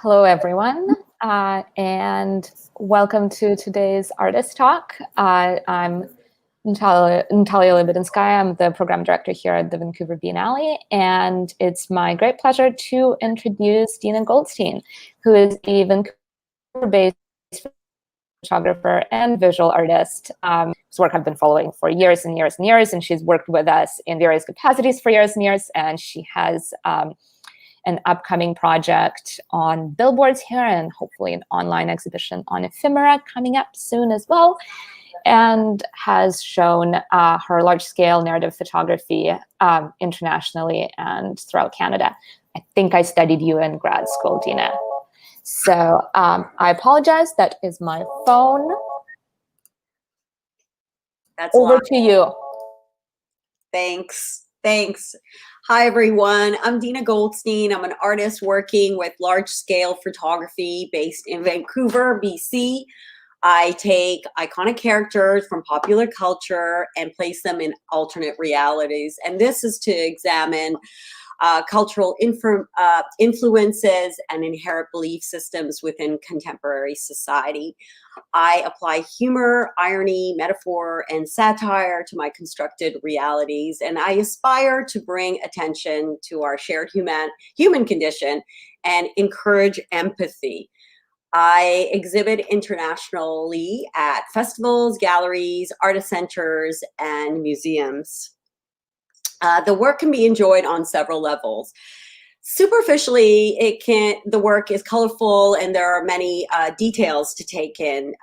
Hello, everyone, and welcome to today's artist talk. I'm Natalia Libedinskaya. I'm the program director here at the Vancouver Biennale, and it's my great pleasure to introduce Dina Goldstein, who is a Vancouver-based photographer and visual artist whose work I've been following for years and years and years, and she's worked with us in various capacities for years and years, and she has an upcoming project on billboards here and hopefully an online exhibition on ephemera coming up soon as well, and has shown her large-scale narrative photography internationally and throughout Canada. I think I studied you in grad school, Dina. So I apologize, that is my phone. That's over to you. Thanks. Hi, everyone. I'm Dina Goldstein. I'm an artist working with large-scale photography based in Vancouver, BC. I take iconic characters from popular culture and place them in alternate realities. And this is to examine cultural influences and inherent belief systems within contemporary society. I apply humor, irony, metaphor, and satire to my constructed realities, and I aspire to bring attention to our shared human condition and encourage empathy. I exhibit internationally at festivals, galleries, artist centers, and museums. The work can be enjoyed on several levels. Superficially, the work is colorful and there are many details to take in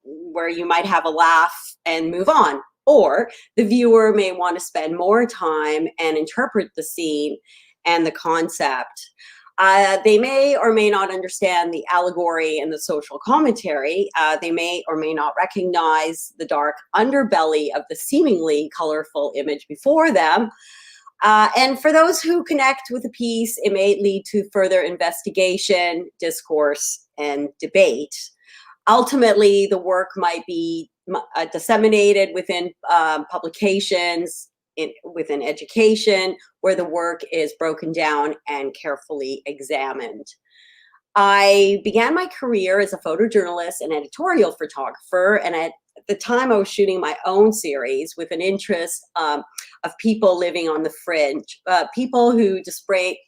where you might have a laugh and move on. Or the viewer may want to spend more time and interpret the scene and the concept. They may or may not understand the allegory and the social commentary. They may or may not recognize the dark underbelly of the seemingly colorful image before them. And for those who connect with the piece, it may lead to further investigation, discourse, and debate. Ultimately, the work might be disseminated within publications, within education, where the work is broken down and carefully examined. I began my career as a photojournalist and editorial photographer, and at the time I was shooting my own series with an interest of people living on the fringe, people who displayed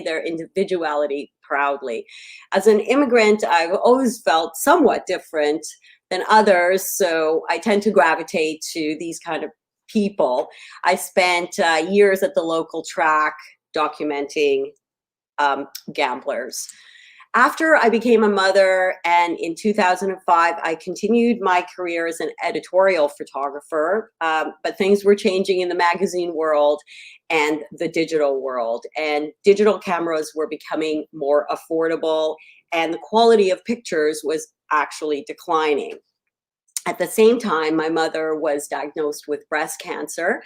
their individuality proudly. As an immigrant, I've always felt somewhat different than others, so I tend to gravitate to these kind of people. I spent years at the local track documenting gamblers. After I became a mother, and in 2005, I continued my career as an editorial photographer, but things were changing in the magazine world and the digital world, and digital cameras were becoming more affordable, and the quality of pictures was actually declining. At the same time, my mother was diagnosed with breast cancer,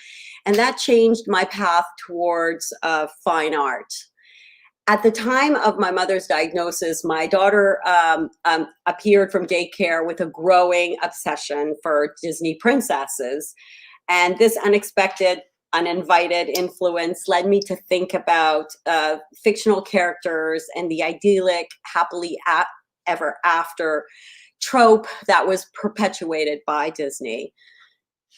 and that changed my path towards fine art. At the time of my mother's diagnosis, my daughter appeared from daycare with a growing obsession for Disney princesses. And this unexpected, uninvited influence led me to think about fictional characters and the idyllic, happily ever after trope that was perpetuated by Disney.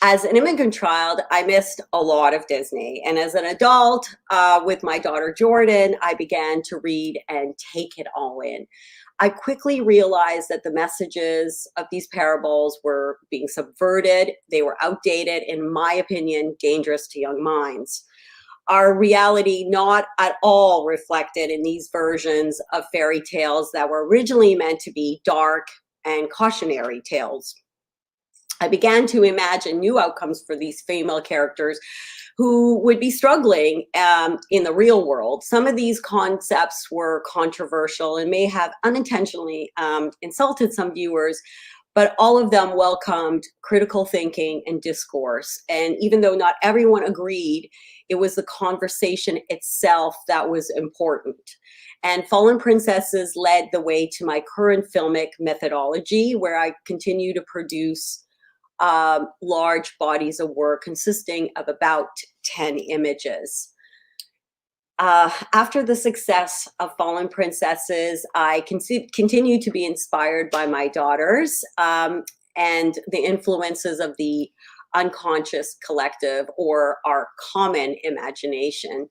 As an immigrant child, I missed a lot of Disney. And as an adult, with my daughter Jordan, I began to read and take it all in. I quickly realized that the messages of these parables were being subverted. They were outdated, in my opinion, dangerous to young minds. Our reality not at all reflected in these versions of fairy tales that were originally meant to be dark and cautionary tales. I began to imagine new outcomes for these female characters who would be struggling in the real world. Some of these concepts were controversial and may have unintentionally insulted some viewers, but all of them welcomed critical thinking and discourse. And even though not everyone agreed, it was the conversation itself that was important. And Fallen Princesses led the way to my current filmic methodology, where I continue to produce large bodies of work consisting of about 10 images. After the success of Fallen Princesses, I continue to be inspired by my daughters and the influences of the unconscious collective or our common imagination.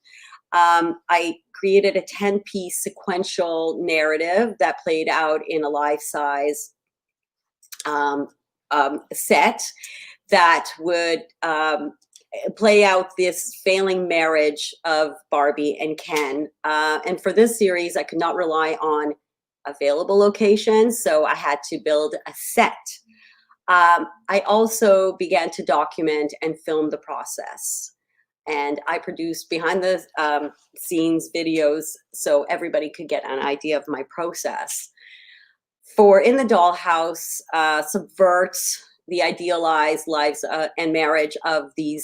I created a 10-piece sequential narrative that played out in a life-size set that would play out this failing marriage of Barbie and Ken. And for this series, I could not rely on available locations, so I had to build a set. I also began to document and film the process. And I produced behind the scenes videos so everybody could get an idea of my process. For In the Dollhouse subverts the idealized lives and marriage of the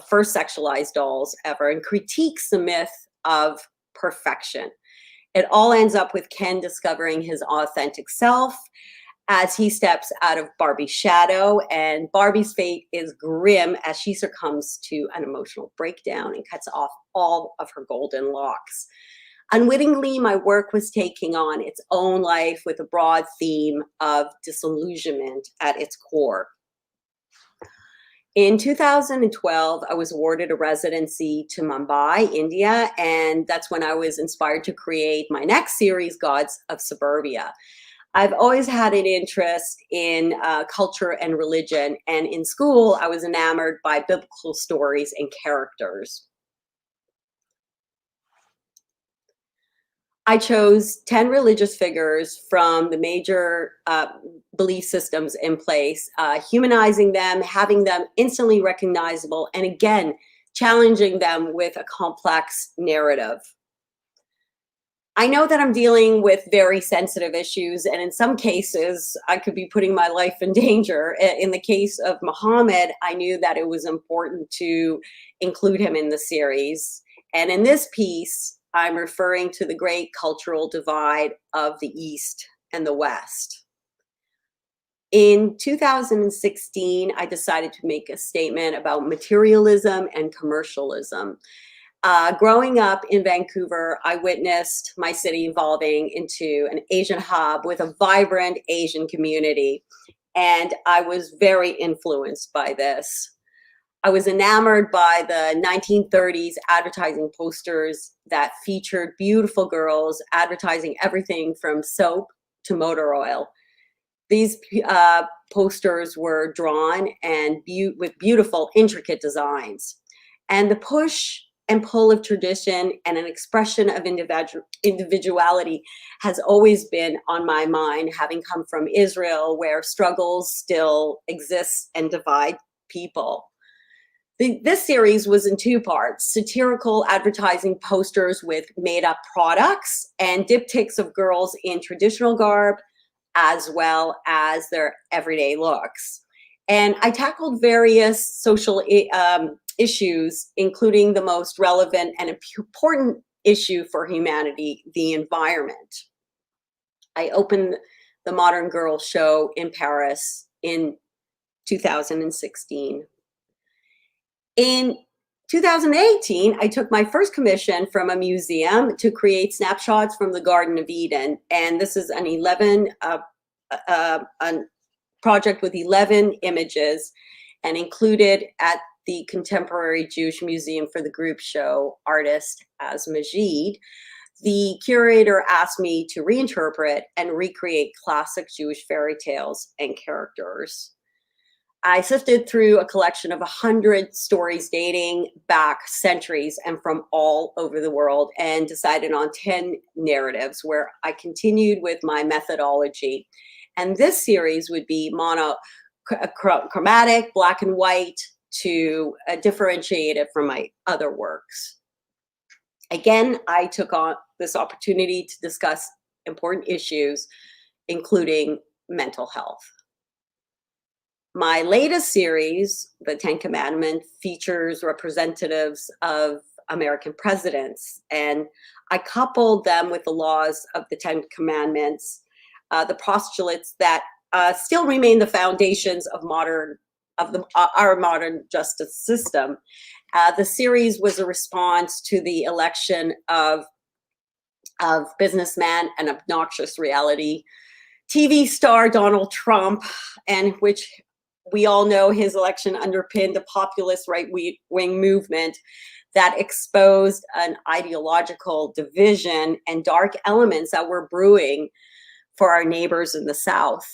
first sexualized dolls ever and critiques the myth of perfection. It all ends up with Ken discovering his authentic self as he steps out of Barbie's shadow, and Barbie's fate is grim as she succumbs to an emotional breakdown and cuts off all of her golden locks. Unwittingly, my work was taking on its own life with a broad theme of disillusionment at its core. In 2012, I was awarded a residency to Mumbai, India, and that's when I was inspired to create my next series, Gods of Suburbia. I've always had an interest in culture and religion, and in school, I was enamored by biblical stories and characters. I chose 10 religious figures from the major belief systems in place, humanizing them, having them instantly recognizable, and again, challenging them with a complex narrative. I know that I'm dealing with very sensitive issues, and in some cases, I could be putting my life in danger. In the case of Muhammad, I knew that it was important to include him in the series. And in this piece, I'm referring to the great cultural divide of the East and the West. In 2016, I decided to make a statement about materialism and commercialism. Growing up in Vancouver, I witnessed my city evolving into an Asian hub with a vibrant Asian community, and I was very influenced by this. I was enamored by the 1930s advertising posters that featured beautiful girls advertising everything from soap to motor oil. These posters were drawn and with beautiful, intricate designs. And the push and pull of tradition and an expression of individuality has always been on my mind, having come from Israel, where struggles still exist and divide people. This series was in two parts: satirical advertising posters with made-up products and diptychs of girls in traditional garb, as well as their everyday looks. And I tackled various social issues, including the most relevant and important issue for humanity, the environment. I opened the Modern Girl show in Paris in 2016. In 2018, I took my first commission from a museum to create snapshots from the Garden of Eden. And this is a project with 11 images, and included at the Contemporary Jewish Museum for the group show artist as Majid. The curator asked me to reinterpret and recreate classic Jewish fairy tales and characters. I sifted through a collection of 100 stories dating back centuries and from all over the world, and decided on 10 narratives where I continued with my methodology. And this series would be monochromatic, black and white, to differentiate it from my other works. Again, I took on this opportunity to discuss important issues, including mental health. My latest series, The Ten Commandments, features representatives of American presidents, and I coupled them with the laws of the Ten Commandments, the postulates that still remain the foundations of our modern justice system. The series was a response to the election of businessman and obnoxious reality TV star Donald Trump, and which we all know his election underpinned a populist right-wing movement that exposed an ideological division and dark elements that were brewing for our neighbors in the South.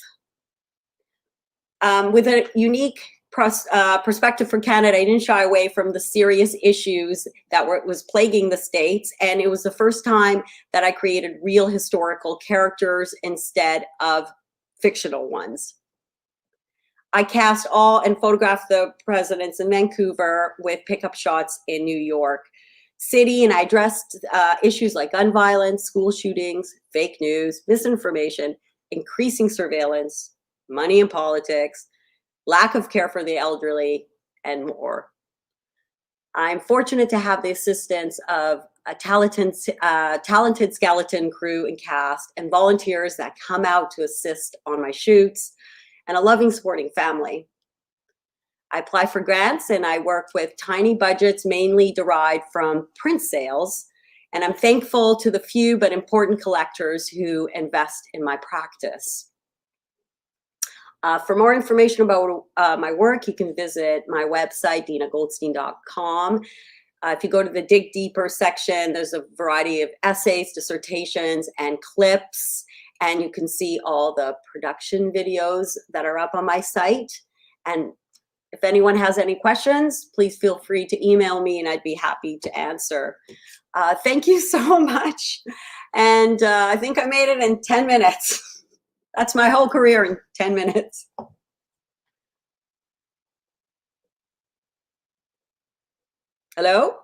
With a unique perspective for Canada, I didn't shy away from the serious issues that was plaguing the States, and it was the first time that I created real historical characters instead of fictional ones. I cast all and photographed the presidents in Vancouver with pickup shots in New York City, and I addressed issues like gun violence, school shootings, fake news, misinformation, increasing surveillance, money in politics, lack of care for the elderly, and more. I'm fortunate to have the assistance of a talented skeleton crew and cast, and volunteers that come out to assist on my shoots, and a loving, supporting family. I apply for grants and I work with tiny budgets mainly derived from print sales, and I'm thankful to the few but important collectors who invest in my practice. For more information about my work, you can visit my website, dinagoldstein.com. If you go to the Dig Deeper section, there's a variety of essays, dissertations, and clips, and you can see all the production videos that are up on my site. And if anyone has any questions, please feel free to email me and I'd be happy to answer. Thank you so much. And I think I made it in 10 minutes. That's my whole career in 10 minutes. Hello?